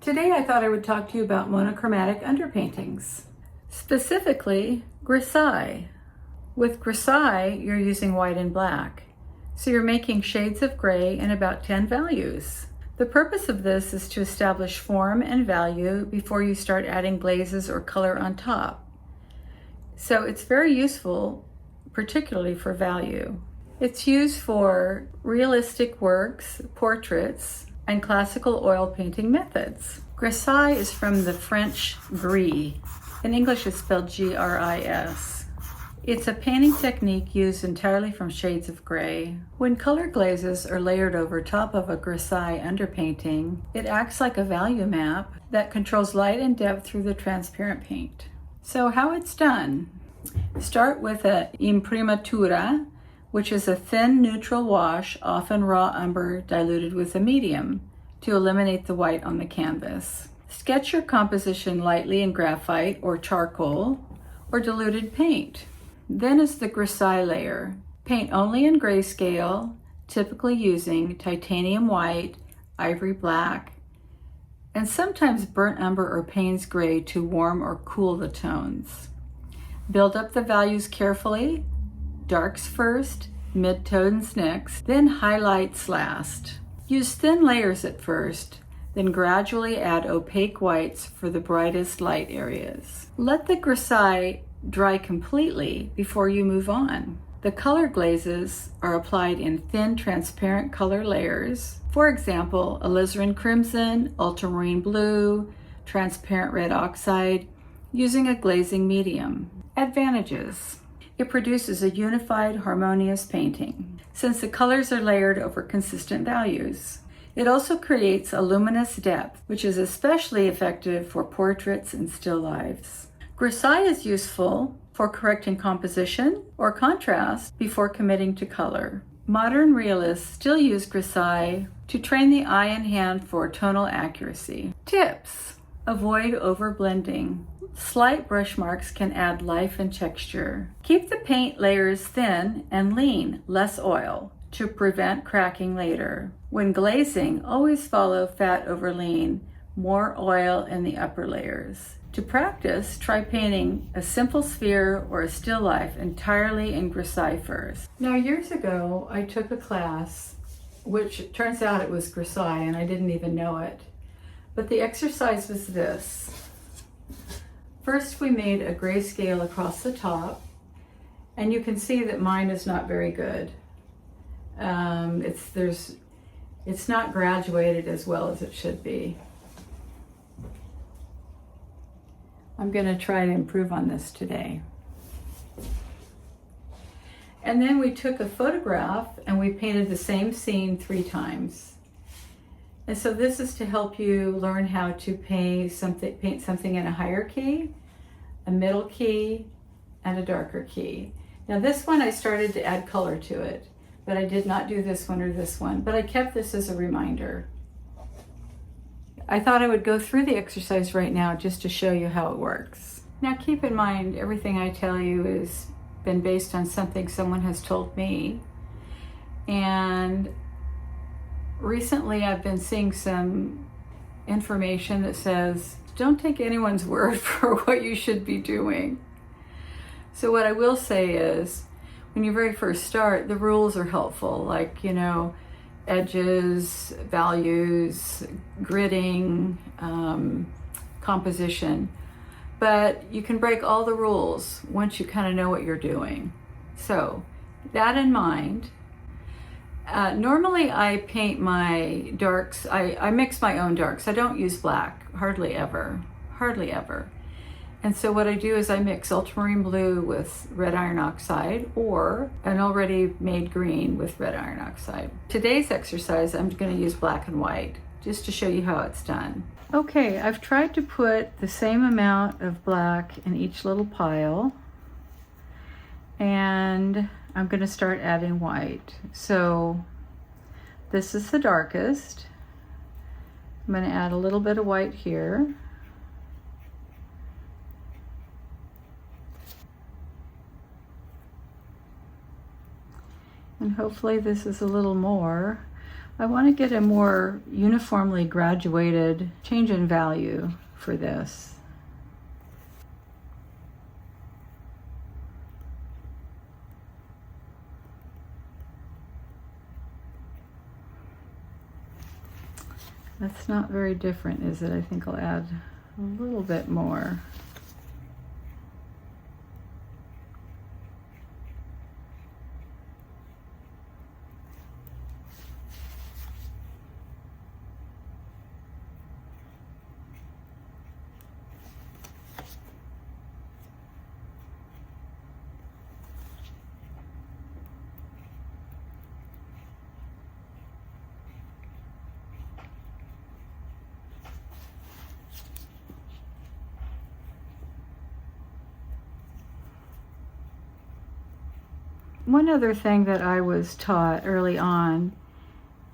Today I thought I would talk to you about monochromatic underpaintings, specifically Grisaille. With Grisaille, you're using white and black, so you're making shades of gray in about 10 values. The purpose of this is to establish form and value before you start adding glazes or color on top. So it's very useful, particularly for value. It's used for realistic works, portraits, and classical oil painting methods. Grisaille is from the French gris. In English it's spelled G-R-I-S. It's a painting technique used entirely from shades of gray. When color glazes are layered over top of a Grisaille underpainting, it acts like a value map that controls light and depth through the transparent paint. So how it's done. Start with a imprimatura, which is a thin neutral wash, often raw umber diluted with a medium, to eliminate the white on the canvas. Sketch your composition lightly in graphite or charcoal or diluted paint. Then is the Grisaille layer. Paint only in grayscale, typically using titanium white, ivory black, and sometimes burnt umber or Payne's gray to warm or cool the tones. Build up the values carefully. Darks first, mid-tones next, then highlights last. Use thin layers at first, then gradually add opaque whites for the brightest light areas. Let the Grisaille dry completely before you move on. The color glazes are applied in thin transparent color layers. For example, alizarin crimson, ultramarine blue, transparent red oxide, using a glazing medium. Advantages. It produces a unified, harmonious painting, since the colors are layered over consistent values. It also creates a luminous depth, which is especially effective for portraits and still lifes. Grisaille is useful for correcting composition or contrast before committing to color. Modern realists still use Grisaille to train the eye and hand for tonal accuracy. Tips. Avoid overblending. Slight brush marks can add life and texture. Keep the paint layers thin and lean, less oil, to prevent cracking later. When glazing, always follow fat over lean, more oil in the upper layers. To practice, try painting a simple sphere or a still life entirely in Grisaille first. Now, years ago, I took a class, which turns out it was Grisaille, and I didn't even know it. But the exercise was this. First, we made a grayscale across the top, and you can see that mine is not very good. It's not graduated as well as it should be. I'm going to try to improve on this today. And then we took a photograph and we painted the same scene 3 times. And so this is to help you learn how to paint something in a higher key, a middle key, and a darker key. Now this one I started to add color to it, but I did not do this one or this one, but I kept this as a reminder. I thought I would go through the exercise right now just to show you how it works. Now keep in mind, everything I tell you has been based on something someone has told me, and recently I've been seeing some information that says, don't take anyone's word for what you should be doing. So what I will say is, when you very first start, the rules are helpful, like, edges, values, gridding, composition. But you can break all the rules once you kind of know what you're doing. So that in mind, normally I paint my darks, I mix my own darks. I don't use black, hardly ever. And so what I do is I mix ultramarine blue with red iron oxide or an already made green with red iron oxide. Today's exercise, I'm going to use black and white just to show you how it's done. Okay, I've tried to put the same amount of black in each little pile, and I'm going to start adding white. So this is the darkest. I'm going to add a little bit of white here. And hopefully this is a little more. I want to get a more uniformly graduated change in value for this. That's not very different, is it? I think I'll add a little bit more. One other thing that I was taught early on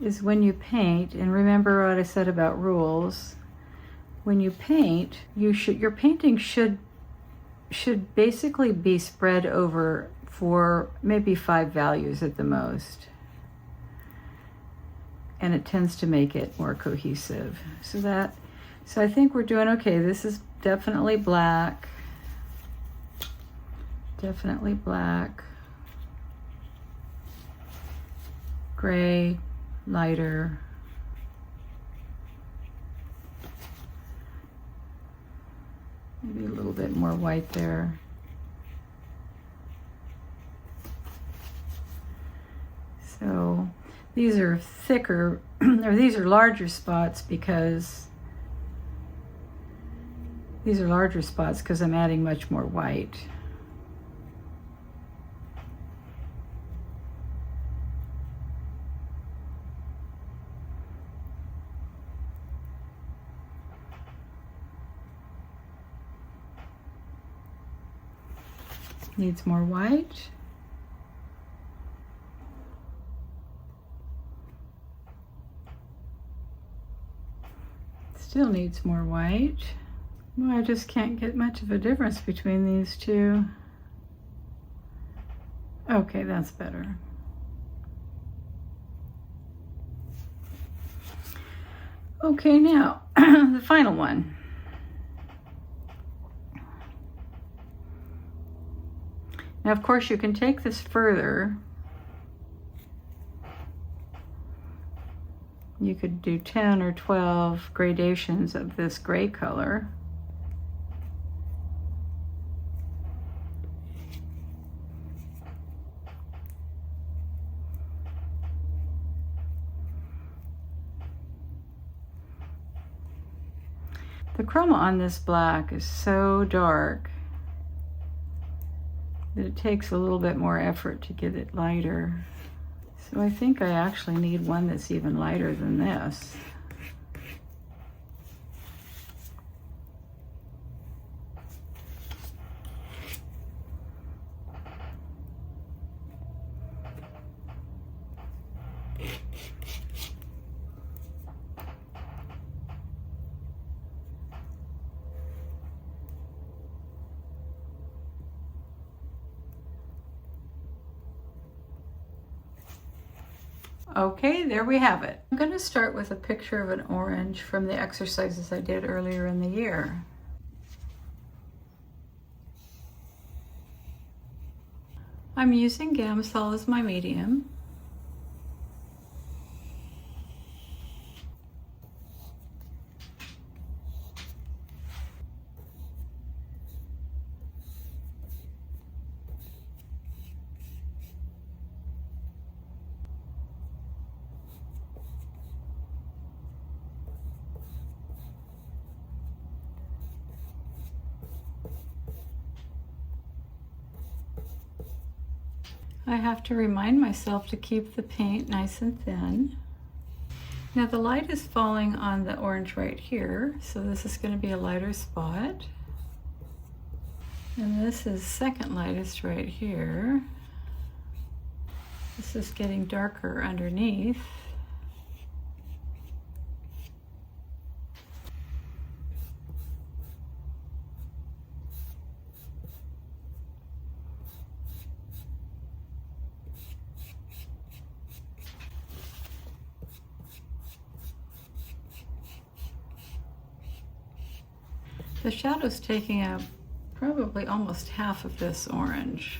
is when you paint, and remember what I said about rules, when you paint, your painting should basically be spread over for maybe 5 values at the most. And it tends to make it more cohesive. So I think we're doing okay. This is definitely black. Definitely black. Gray, lighter. Maybe a little bit more white there. So these are thicker, or these are larger spots because I'm adding much more white. Needs more white. Still needs more white. Well, I just can't get much of a difference between these two. Okay, that's better. Okay, now the final one. Now, of course, you can take this further. You could do 10 or 12 gradations of this gray color. The chroma on this black is so dark that it takes a little bit more effort to get it lighter. So I think I actually need one that's even lighter than this. Okay, there we have it. I'm going to start with a picture of an orange from the exercises I did earlier in the year. I'm using Gamsol as my medium. I have to remind myself to keep the paint nice and thin. Now the light is falling on the orange right here, so this is going to be a lighter spot. And this is second lightest right here. This is getting darker underneath. The shadow's taking up probably almost half of this orange.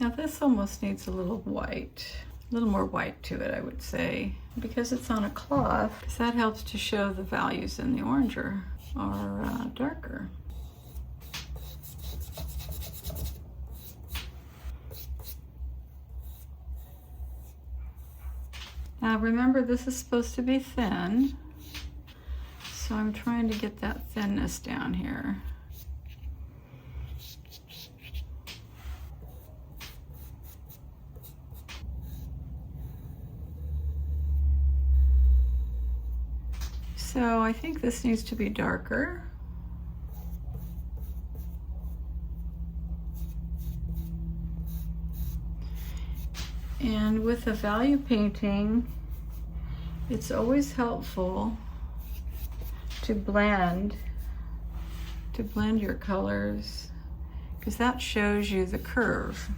Now this almost needs a little white, a little more white to it, I would say, because it's on a cloth, because that helps to show the values in the orange are darker. Now remember, this is supposed to be thin, so I'm trying to get that thinness down here. So I think this needs to be darker. And with a value painting, it's always helpful to blend your colors, because that shows you the curve.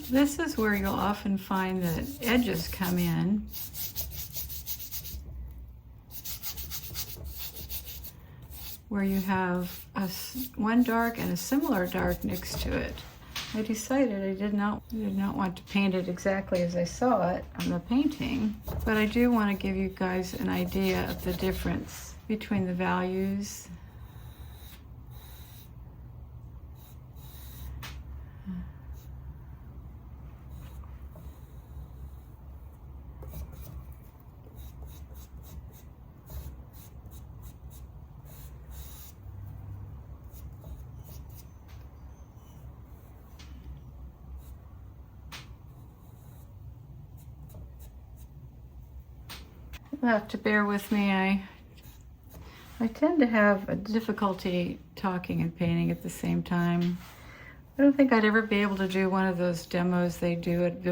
This is where you'll often find that edges come in. Where you have one dark and a similar dark next to it. I decided I did not want to paint it exactly as I saw it on the painting, but I do want to give you guys an idea of the difference between the values. You'll have to bear with me. I tend to have a difficulty talking and painting at the same time. I don't think I'd ever be able to do one of those demos they do at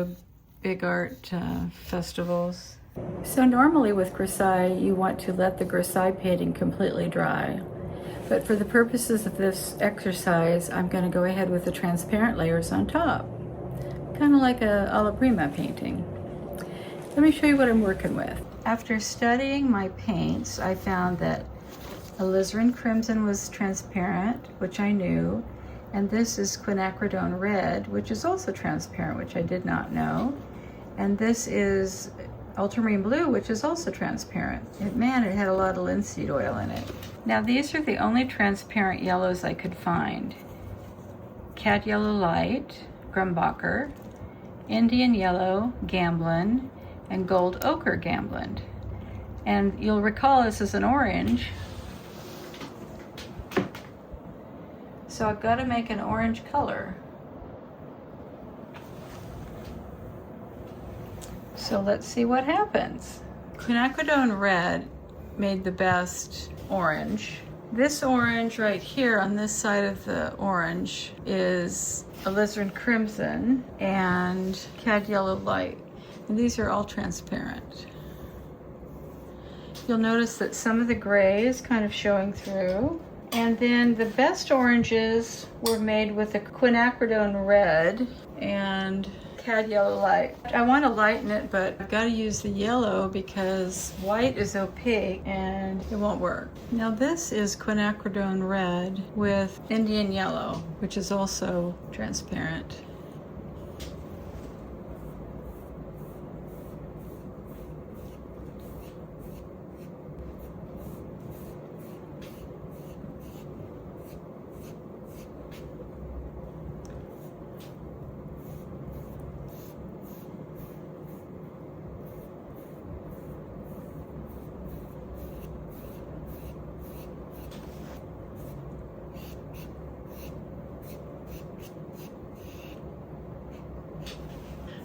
big art festivals. So normally with Grisaille, you want to let the Grisaille painting completely dry. But for the purposes of this exercise, I'm going to go ahead with the transparent layers on top. Kind of like a alla prima painting. Let me show you what I'm working with. After studying my paints, I found that alizarin crimson was transparent, which I knew, and this is quinacridone red, which is also transparent, which I did not know. And this is ultramarine blue, which is also transparent. Man, it had a lot of linseed oil in it. Now these are the only transparent yellows I could find. Cad yellow light, Grumbacher, Indian yellow, Gamblin, and gold ochre, Gamblin. And you'll recall this is an orange. So I've got to make an orange color. So let's see what happens. Quinacridone red made the best orange. This orange right here on this side of the orange is alizarin crimson and cad yellow light. And these are all transparent. You'll notice that some of the gray is kind of showing through. And then the best oranges were made with a quinacridone red and cad yellow light. I want to lighten it, but I've got to use the yellow because white is opaque and it won't work. Now this is quinacridone red with Indian yellow, which is also transparent.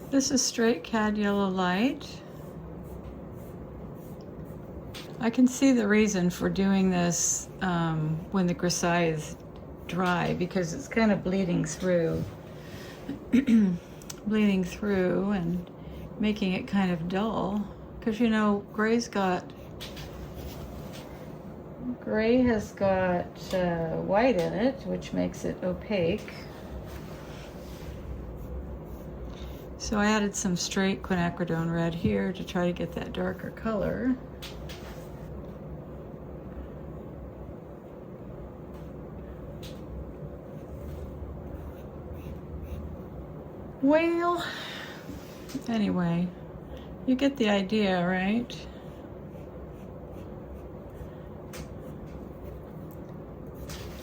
This is straight cad yellow light. I can see the reason for doing this when the grisaille is dry, because it's kind of bleeding through, bleeding through and making it kind of dull. Because you know, gray has got white in it, which makes it opaque. So I added some straight quinacridone red here to try to get that darker color. Well, anyway, you get the idea, right?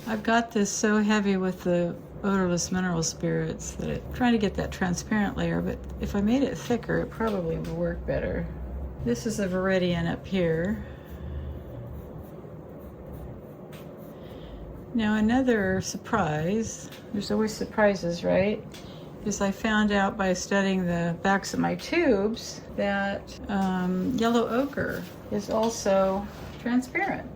I've got this so heavy with the odorless mineral spirits that I'm trying to get that transparent layer, but if I made it thicker, it probably would work better. This is a Viridian up here. Now another surprise, there's always surprises, right? Is I found out by studying the backs of my tubes that yellow ochre is also transparent.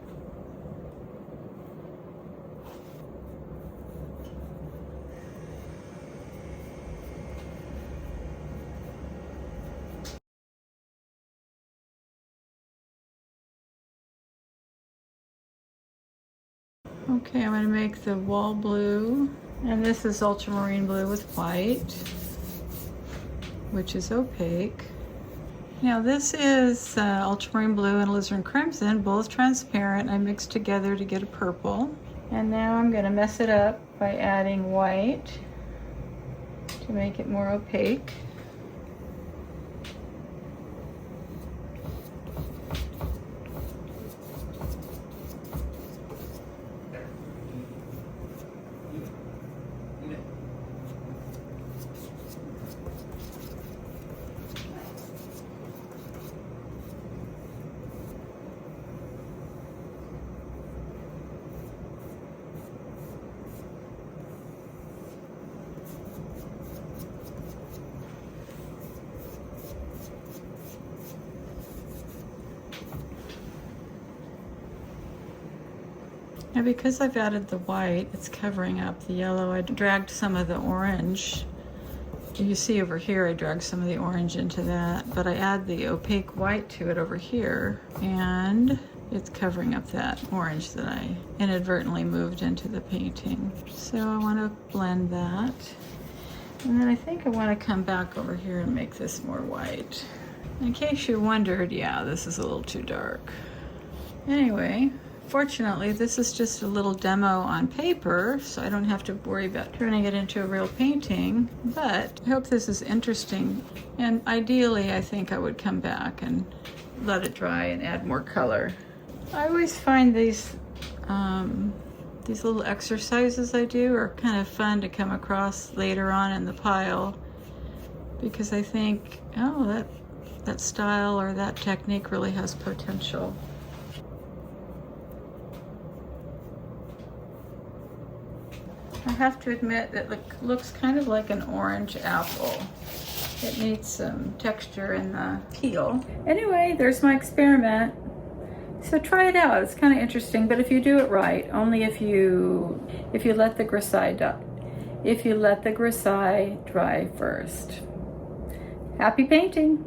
Okay, I'm going to make the wall blue, and this is ultramarine blue with white, which is opaque. Now this is ultramarine blue and alizarin crimson, both transparent. I mixed together to get a purple. And now I'm going to mess it up by adding white to make it more opaque. Now because I've added the white, it's covering up the yellow. I dragged some of the orange. You see over here, I dragged some of the orange into that, but I add the opaque white to it over here, and it's covering up that orange that I inadvertently moved into the painting. So I want to blend that. And then I think I want to come back over here and make this more white. In case you wondered, yeah, this is a little too dark. Anyway, Fortunately, this is just a little demo on paper, so I don't have to worry about turning it into a real painting, but I hope this is interesting. And ideally, I think I would come back and let it dry and add more color. I always find these little exercises I do are kind of fun to come across later on in the pile, because I think, oh, that style or that technique really has potential. I have to admit that it looks kind of like an orange apple. It needs some texture in the peel. Anyway, there's my experiment. So try it out. It's kind of interesting, but if you do it right, only if you let the grisaille dry first. Happy painting!